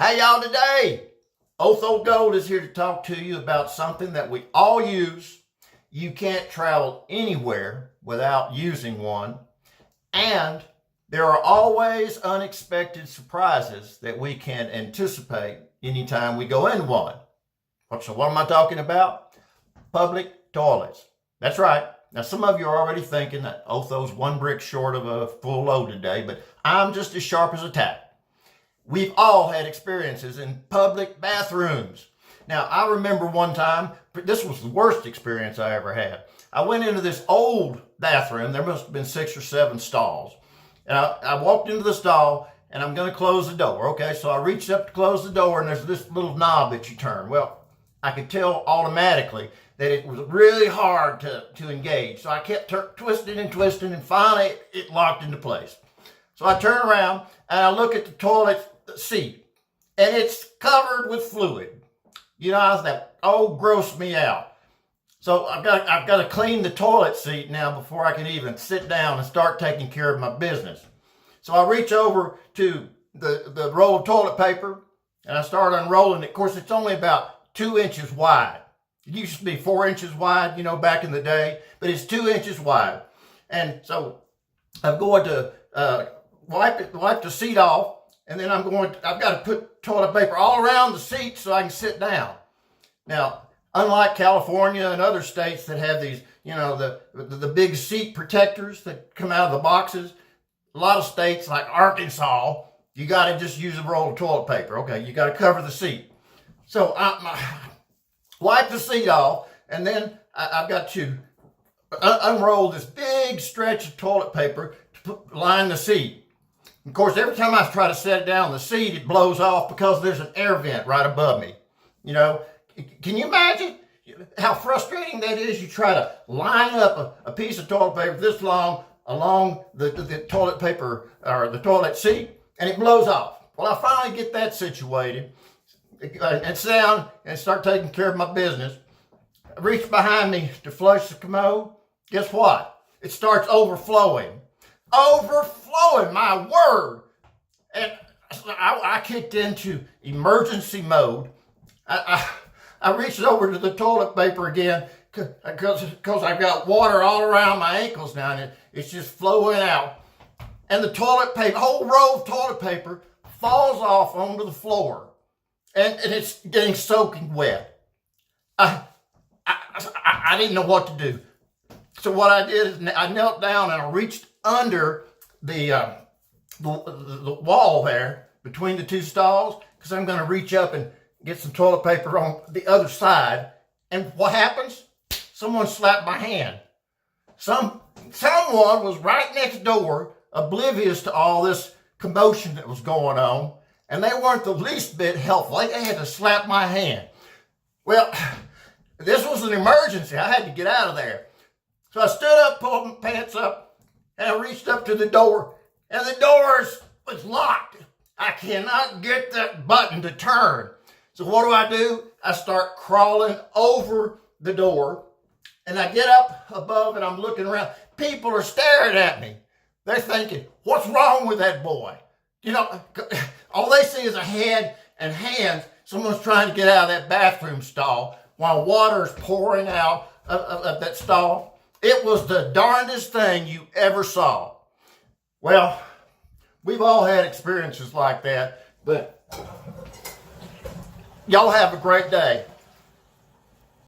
Hey y'all, today Otho Gold is here to talk to you about something that we all use. You can't travel anywhere without using one, and there are always unexpected surprises that we can anticipate anytime we go in one. So what am I talking about? Public toilets. That's right. Now some of you are already thinking that Otho's one brick short of a full load today, but I'm just as sharp as a tack. We've all had experiences in public bathrooms. Now, I remember one time, this was the worst experience I ever had. I went into this old bathroom. There must have been 6 or 7 stalls. And I walked into the stall, and I'm going to close the door. Okay, so I reached up to close the door, and there's this little knob that you turn. Well, I could tell automatically that it was really hard to engage. So I kept twisting and twisting, and finally it locked into place. So I turn around, and I look at the toilet seat, and it's covered with fluid. You know, I was like, oh, gross me out. So I've got to clean the toilet seat now before I can even sit down and start taking care of my business. So I reach over to the roll of toilet paper, and I start unrolling it. Of course, it's only about 2 inches wide. It used to be 4 inches wide, you know, back in the day, but it's 2 inches wide. And so I'm going to wipe the seat off. And then I've got to put toilet paper all around the seat so I can sit down. Now, unlike California and other states that have these, you know, the big seat protectors that come out of the boxes, a lot of states like Arkansas, you got to just use a roll of toilet paper. Okay, you got to cover the seat. So I wipe the seat off, and then I've got to unroll this big stretch of toilet paper to line the seat. Of course, every time I try to set it down on the seat, it blows off because there's an air vent right above me. You know, can you imagine how frustrating that is? You try to line up a piece of toilet paper this long along the toilet paper or the toilet seat, and it blows off. Well, I finally get that situated and sit down and start taking care of my business. I reach behind me to flush the commode. Guess what? It starts overflowing. Overflowing, my word. And I kicked into emergency mode. I reached over to the toilet paper again because I've got water all around my ankles now, and it's just flowing out. And the toilet paper, whole roll of toilet paper falls off onto the floor, and it's getting soaking wet. I didn't know what to do. So what I did is I knelt down and I reached under the wall there between the 2 stalls, because I'm going to reach up and get some toilet paper on the other side. And what happens? Someone slapped my hand. Someone was right next door, oblivious to all this commotion that was going on, and they weren't the least bit helpful. They had to slap my hand. Well, this was an emergency. I had to get out of there. So I stood up, pulled my pants up, and I reached up to the door, and the door was locked. I cannot get that button to turn. So what do? I start crawling over the door, and I get up above, and I'm looking around. People are staring at me. They're thinking, what's wrong with that boy? You know, all they see is a head and hands. Someone's trying to get out of that bathroom stall while water's pouring out of that stall. It was the darndest thing you ever saw. Well, we've all had experiences like that, but y'all have a great day.